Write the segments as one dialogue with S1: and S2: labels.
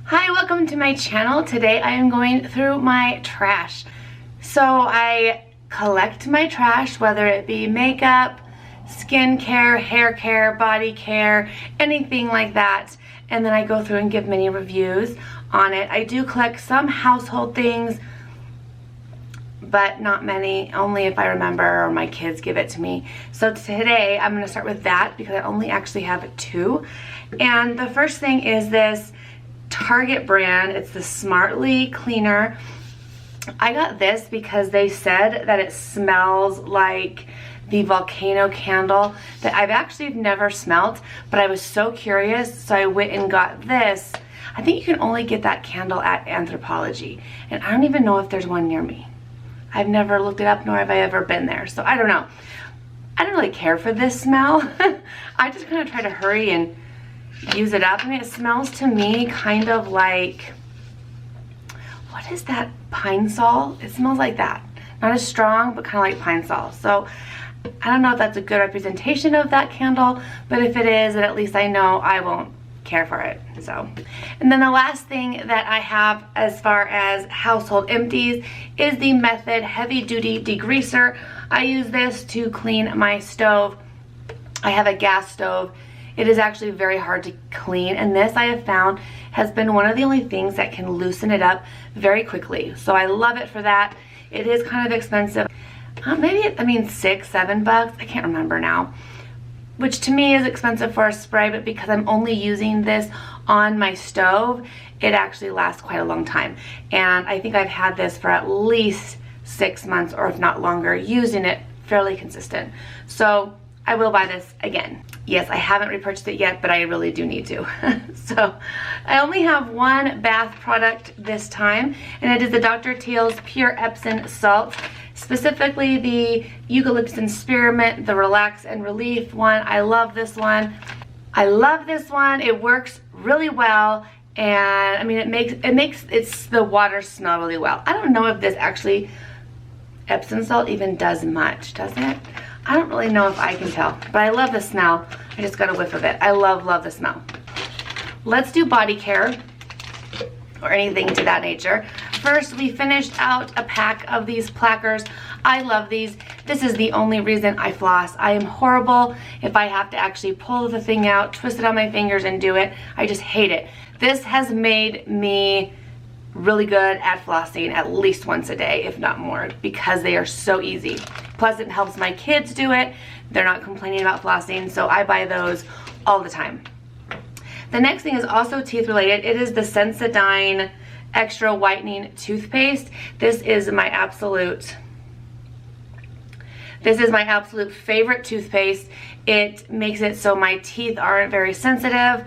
S1: Hi, welcome to my channel. Today I am going through my trash. So I collect my trash, whether it be makeup, skincare, hair care, body care, anything like that. And then I go through and give mini reviews on it. I do collect some household things, but not many, only if I remember or my kids give it to me. So today I'm going to start with that because I only actually have two. And the first thing is this Target brand. It's the Smartly Cleaner. I got this because they said that it smells like the volcano candle that I've actually never smelt, but I was so curious, so I went and got this. I think you can only get that candle at Anthropologie, and I don't even know if there's one near me. I've never looked it up, nor have I ever been there, so I don't know. I don't really care for this smell. I just kind of try to hurry and use it up. I mean, it smells to me kind of like, what is that, pine sol? It smells like that. Not as strong, but kind of like pine sol. So I don't know if that's a good representation of that candle, but if it is, then at least I know I won't care for it. So, and then the last thing that I have as far as household empties is the Method Heavy Duty Degreaser. I use this to clean my stove. I have a gas stove. It is actually very hard to clean, and this I have found has been one of the only things that can loosen it up very quickly. So I love it for that. It is kind of expensive. Maybe, I mean, $6, $7, I can't remember now. Which to me is expensive for a spray, but because I'm only using this on my stove, it actually lasts quite a long time. And I think I've had this for at least 6 months, or if not longer, using it fairly consistent. So I will buy this again. Yes, I haven't repurchased it yet, but I really do need to. So I only have one bath product this time, and it is the Dr. Teal's Pure Epsom Salt. Specifically the Eucalyptus Spearmint, the Relax and Relief one. I love this one. I love this one. It works really well, and I mean it makes the water smell really well. I don't know if this actually Epsom salt even does much, does it? I don't really know if I can tell, but I love the smell. I just got a whiff of it. I love the smell. Let's do body care or anything to that nature. First, we finished out a pack of these plackers. I love these. This is the only reason I floss. I am horrible if I have to actually pull the thing out, twist it on my fingers and do it. I just hate it. This has made me really good at flossing at least once a day, if not more, because they are so easy. Plus, it helps my kids do it. They're not complaining about flossing, so I buy those all the time. The next thing is also teeth related. It is the Sensodyne Extra Whitening Toothpaste. This is my absolute favorite toothpaste. It makes it so my teeth aren't very sensitive,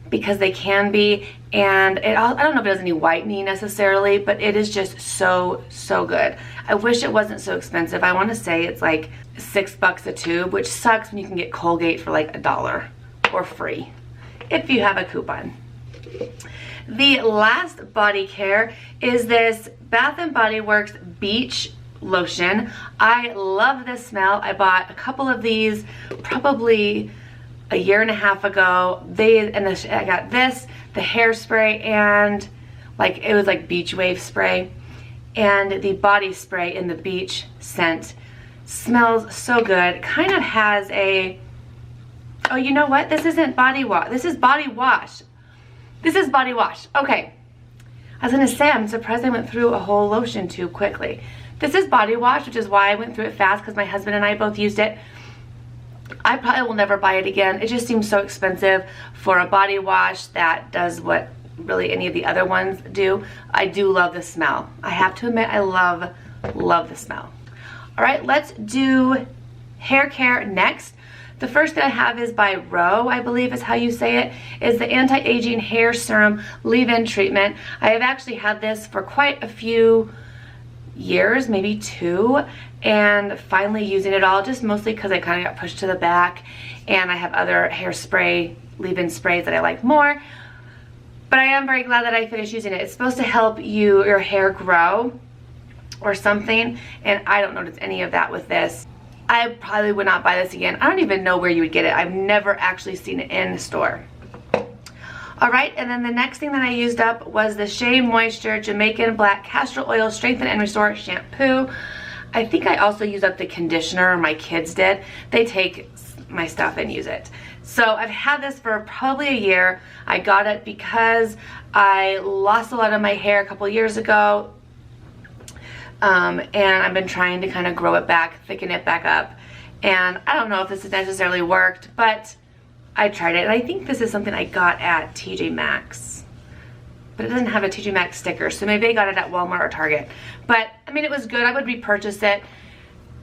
S1: because they can be, and I don't know if it has any whitening necessarily, but it is just so good. I wish it wasn't so expensive. I want to say it's like $6 a tube, which sucks when you can get Colgate for like $1 or free if you have a coupon. The last body care is this Bath & Body Works Beach Lotion. I love this smell. I bought a couple of these probably a year and a half ago. I got this, the hairspray, and it was like beach wave spray, and the body spray in the beach scent. Smells so good. Kind of has a, oh, you know what? This isn't body wash. This is body wash. This is body wash. Okay. I was gonna say, I'm surprised I went through a whole lotion tube quickly. This is body wash, which is why I went through it fast, because my husband and I both used it. I probably will never buy it again. It just seems so expensive for a body wash that does what really any of the other ones do. I do love the smell. I have to admit, I love the smell. All right, let's do hair care next. The first thing I have is by Roe, I believe is how you say it, is the Anti-Aging Hair Serum Leave-In Treatment. I have actually had this for quite a few years, maybe 2, and finally using it all, just mostly because I kind of got pushed to the back, and I have other hairspray, leave-in sprays that I like more. But I am very glad that I finished using it. It's supposed to help your hair grow or something, and I don't notice any of that with this. I probably would not buy this again. I don't even know where you would get it. I've never actually seen it in the store. Alright, and then the next thing that I used up was the Shea Moisture Jamaican Black Castor Oil Strengthen and Restore Shampoo. I think I also used up the conditioner, my kids did. They take my stuff and use it. So I've had this for probably a year. I got it because I lost a lot of my hair a couple years ago. And I've been trying to kind of grow it back, thicken it back up. And I don't know if this has necessarily worked, but I tried it. And I think this is something I got at TJ Maxx. But it doesn't have a TJ Maxx sticker, so maybe I got it at Walmart or Target. But, I mean, it was good. I would repurchase it.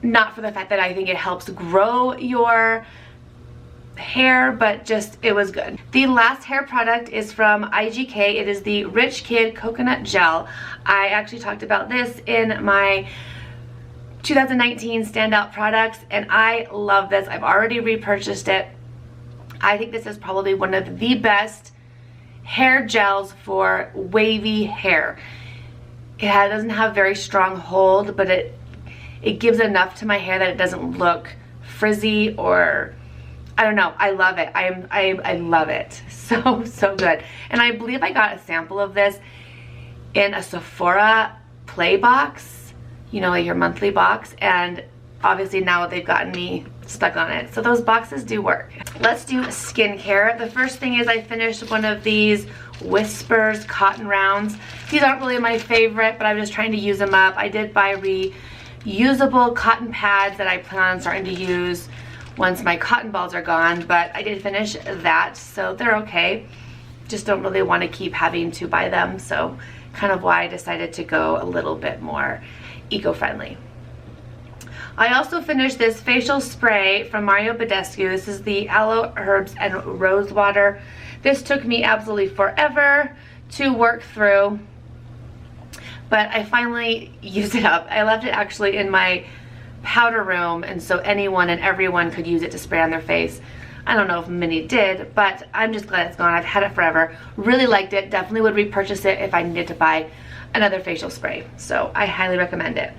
S1: Not for the fact that I think it helps grow your hair, but just it was good. The last hair product is from IGK. It is the Rich Kid Coconut Gel. I actually talked about this in my 2019 standout products, and I love this. I've already repurchased it. I think this is probably one of the best hair gels for wavy hair. It doesn't have very strong hold, but it gives enough to my hair that it doesn't look frizzy or, I don't know. I love it. I love it. So good. And I believe I got a sample of this in a Sephora play box, you know, like your monthly box, and obviously now they've gotten me stuck on it. So those boxes do work. Let's do skincare. The first thing is I finished one of these Whispers cotton rounds. These aren't really my favorite, but I'm just trying to use them up. I did buy reusable cotton pads that I plan on starting to use once my cotton balls are gone, but I did finish that, so they're okay. Just don't really want to keep having to buy them, so kind of why I decided to go a little bit more eco-friendly. I also finished this facial spray from Mario Badescu. This is the Aloe Herbs and Rose Water. This took me absolutely forever to work through, but I finally used it up. I left it actually in my powder room, and so anyone and everyone could use it to spray on their face. I don't know if many did, but I'm just glad it's gone. I've had it forever. Really liked it. Definitely would repurchase it if I needed to buy another facial spray. So I highly recommend it.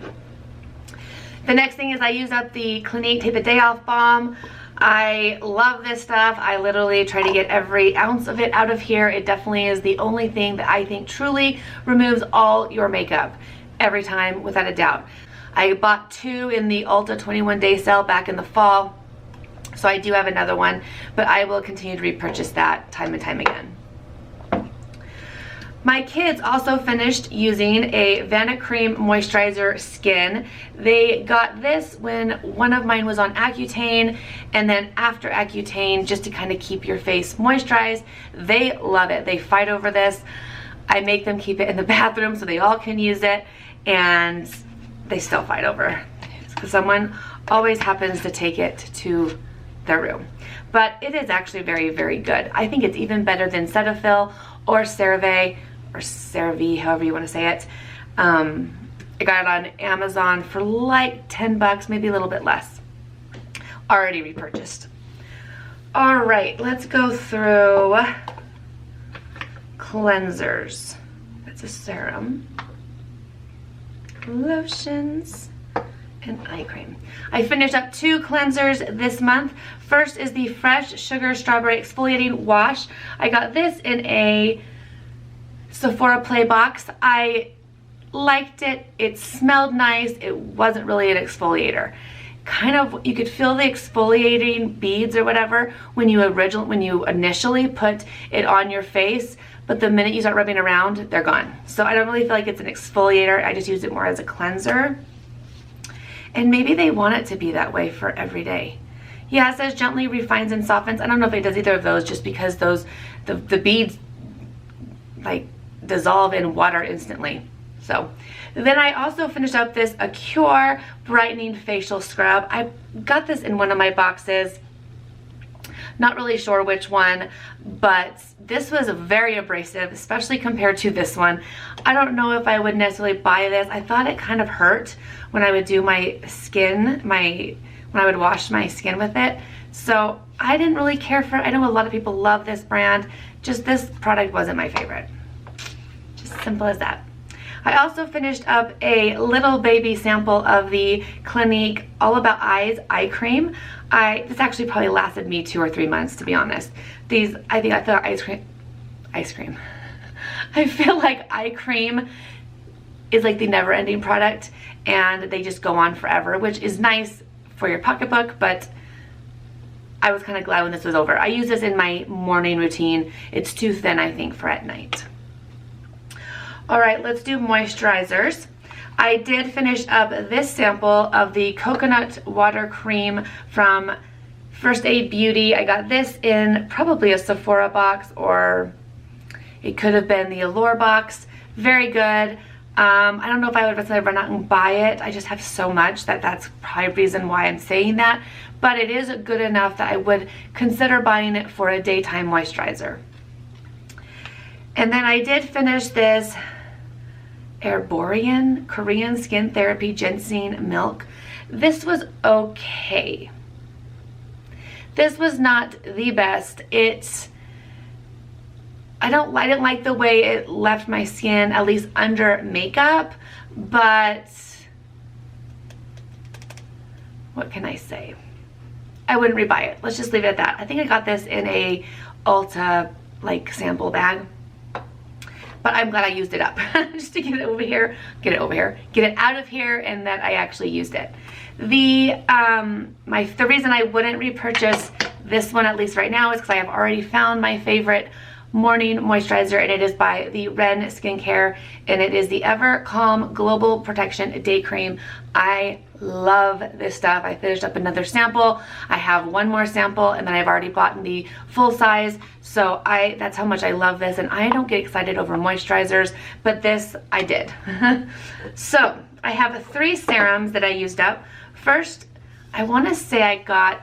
S1: The next thing is I use up the Clinique Take the Day Off Balm. I love this stuff. I literally try to get every ounce of it out of here. It definitely is the only thing that I think truly removes all your makeup every time, without a doubt. I bought 2 in the Ulta 21-day sale back in the fall, so I do have another one, but I will continue to repurchase that time and time again. My kids also finished using a Vana Cream Moisturizer Skin. They got this when one of mine was on Accutane, and then after Accutane, just to kind of keep your face moisturized. They love it. They fight over this. I make them keep it in the bathroom so they all can use it, and they still fight over it because someone always happens to take it to their room. But it is actually very, very good. I think it's even better than Cetaphil or CeraVe, or CeraVe, however you want to say it. I got it on Amazon for like 10 bucks, maybe a little bit less. Already repurchased. All right, let's go through cleansers. That's a serum, lotions, and eye cream. I finished up 2 cleansers this month. First is the Fresh Sugar Strawberry Exfoliating Wash. I got this in a Sephora play box. I liked it. It smelled nice. It wasn't really an exfoliator. Kind of, you could feel the exfoliating beads or whatever when you initially put it on your face, but the minute you start rubbing around, they're gone. So I don't really feel like it's an exfoliator. I just use it more as a cleanser. And maybe they want it to be that way for every day. Yeah, it says gently refines and softens. I don't know if it does either of those, just because those the beads like dissolve in water instantly. So then I also finished up this Acure Brightening Facial Scrub. I got this in one of my boxes. Not really sure which one, but this was very abrasive, especially compared to this one. I don't know if I would necessarily buy this. I thought it kind of hurt when I would do my skin, when I would wash my skin with it. So I didn't really care for it. I know a lot of people love this brand. Just this product wasn't my favorite. Just simple as that. I also finished up a little baby sample of the Clinique All About Eyes eye cream. This actually probably lasted me 2 or 3 months, to be honest. I thought ice cream. I feel like eye cream is like the never-ending product and they just go on forever, which is nice for your pocketbook, but I was kind of glad when this was over. I use this in my morning routine. It's too thin, I think, for at night. All right, let's do moisturizers. I did finish up this sample of the coconut water cream from First Aid Beauty. I got this in probably a Sephora box, or it could have been the Allure box. Very good. I don't know if I would necessarily run out and buy it. I just have so much that's probably the reason why I'm saying that. But it is good enough that I would consider buying it for a daytime moisturizer. And then I did finish this Herborian Korean Skin Therapy Ginseng Milk. This was okay. This was not the best. I didn't like the way it left my skin, at least under makeup, but what can I say? I wouldn't rebuy it. Let's just leave it at that. I think I got this in a Ulta like sample bag, but I'm glad I used it up just to get it over here, get it out of here, and that I actually used it. The reason I wouldn't repurchase this one, at least right now, is because I have already found my favorite morning moisturizer, and it is by the Ren Skincare, and it is the Ever Calm Global Protection Day Cream. I love this stuff. I finished up another sample. I have one more sample, and then I've already bought the full size, so that's how much I love this. And I don't get excited over moisturizers, but this I did. So I have 3 serums that I used up. First, I want to say I got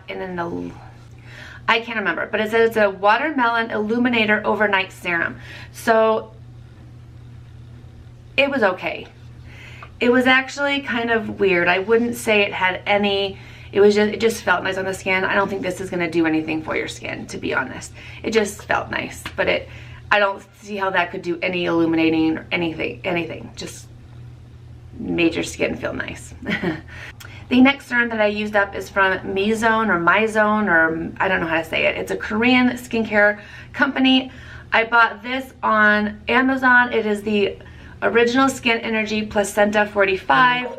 S1: I can't remember, but it says it's a Watermelon Illuminator Overnight Serum. So it was okay. It was actually kind of weird. I wouldn't say it had any, it just felt nice on the skin. I don't think this is gonna do anything for your skin, to be honest. It just felt nice, but I don't see how that could do any illuminating or anything. Just made your skin feel nice. The next serum that I used up is from Mizone, or I don't know how to say it. It's a Korean skincare company. I bought this on Amazon. It is the Original Skin Energy Placenta 45.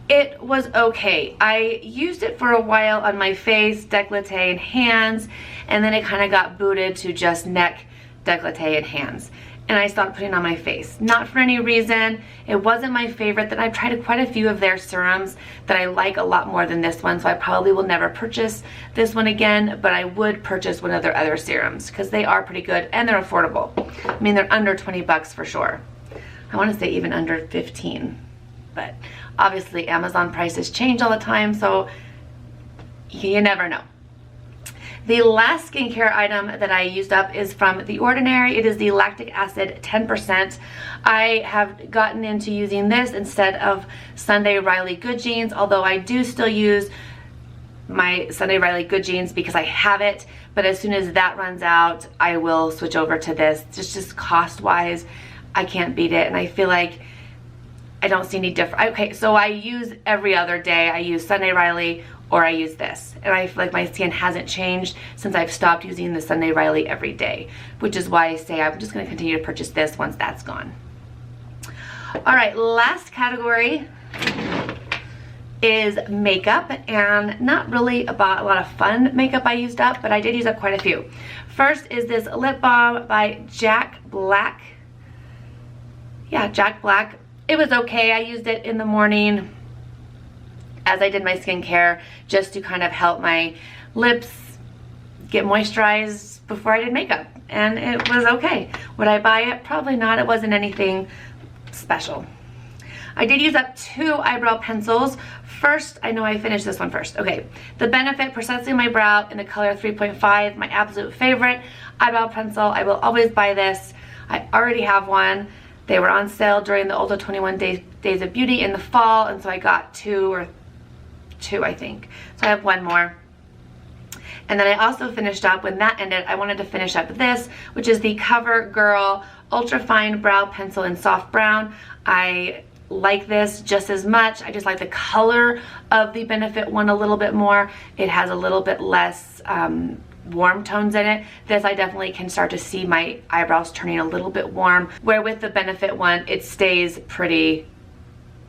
S1: It was okay. I used it for a while on my face, décolleté, and hands, and then it kind of got booted to just neck, décolleté, and hands. And I stopped putting it on my face. Not for any reason. It wasn't my favorite. That I've tried quite a few of their serums that I like a lot more than this one, so I probably will never purchase this one again, but I would purchase one of their other serums because they are pretty good and they're affordable. I mean, they're under 20 bucks for sure. I want to say even under 15, but obviously Amazon prices change all the time, so you never know. The last skincare item that I used up is from The Ordinary. It is the lactic acid 10%. I have gotten into using this instead of Sunday Riley Good Genes, although I do still use my Sunday Riley Good Genes because I have it, but as soon as that runs out, I will switch over to this. Just cost-wise, I can't beat it, and I feel like I don't see any difference. Okay, so I use every other day. I use Sunday Riley or I use this, and I feel like my skin hasn't changed since I've stopped using the Sunday Riley every day, which is why I say I'm just going to continue to purchase this once that's gone. All right, last category is makeup, and not really about a lot of fun makeup I used up, but I did use up quite a few. First is this lip balm by Jack Black. Yeah, Jack Black. It was okay. I used it in the morning as I did my skincare, just to kind of help my lips get moisturized before I did makeup, and it was okay. Would I buy it? Probably not. It wasn't anything special. I did use up 2 eyebrow pencils. First, I know I finished this one first. Okay, the Benefit Precisely My Brow in the color 3.5, my absolute favorite eyebrow pencil. I will always buy this. I already have one. They were on sale during the Ulta 21 Days of Beauty in the fall, and so I got 2, I think. So I have 1 more. And then I also finished up, when that ended, I wanted to finish up this, which is the CoverGirl Ultra Fine Brow Pencil in Soft Brown. I like this just as much. I just like the color of the Benefit one a little bit more. It has a little bit less warm tones in it. This I definitely can start to see my eyebrows turning a little bit warm, where with the Benefit one, it stays pretty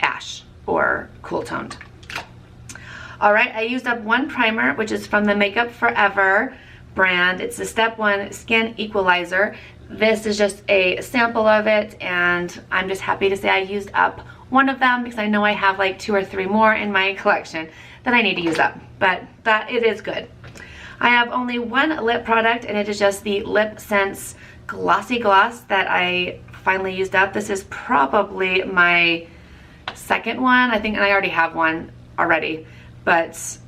S1: ash or cool toned. All right, I used up one primer, which is from the Makeup Forever brand. It's the Step 1 Skin Equalizer. This is just a sample of it, and I'm just happy to say I used up one of them because I know I have like 2 or 3 more in my collection that I need to use up, but that it is good. I have only one lip product, and it is just the Lip Sense Glossy Gloss that I finally used up. This is probably my second one, I think, and I already have one already, but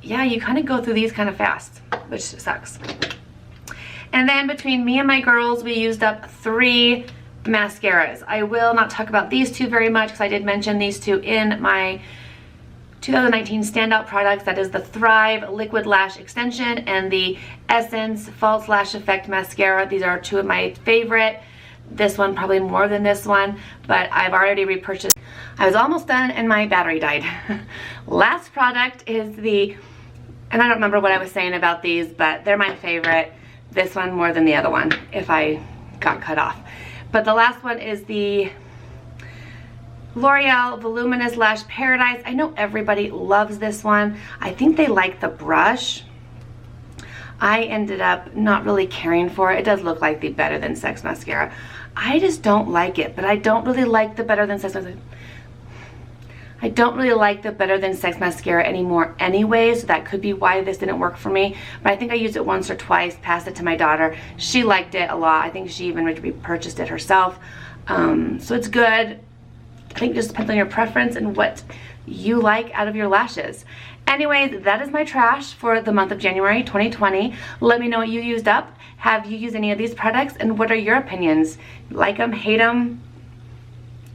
S1: yeah, you kind of go through these kind of fast, which sucks. And then between me and my girls, we used up 3 mascaras. I will not talk about these 2 very much because I did mention these 2 in my 2019 standout products. That is the Thrive Liquid Lash Extension and the Essence False Lash Effect Mascara. These are 2 of my favorite. This one probably more than this one, but I've already repurchased. I was almost done and my battery died. Last product is the, and I don't remember what I was saying about these, but they're my favorite. This one more than the other one if I got cut off. But the last one is the L'Oreal Voluminous Lash Paradise. I know everybody loves this one. I think they like the brush. I ended up not really caring for it. It does look like the Better Than Sex mascara. I just don't like it, but I don't really like the Better Than Sex mascara. I don't really like the Better Than Sex mascara anymore anyway, so that could be why this didn't work for me. But I think I used it once or twice, passed it to my daughter. She liked it a lot. I think she even repurchased it herself. So it's good. I think it just depends on your preference and what you like out of your lashes. Anyways, that is my trash for the month of January 2020. Let me know what you used up. Have you used any of these products, and what are your opinions? Like them, hate them,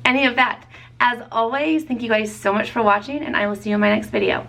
S1: any of that. As always, thank you guys so much for watching, and I will see you in my next video.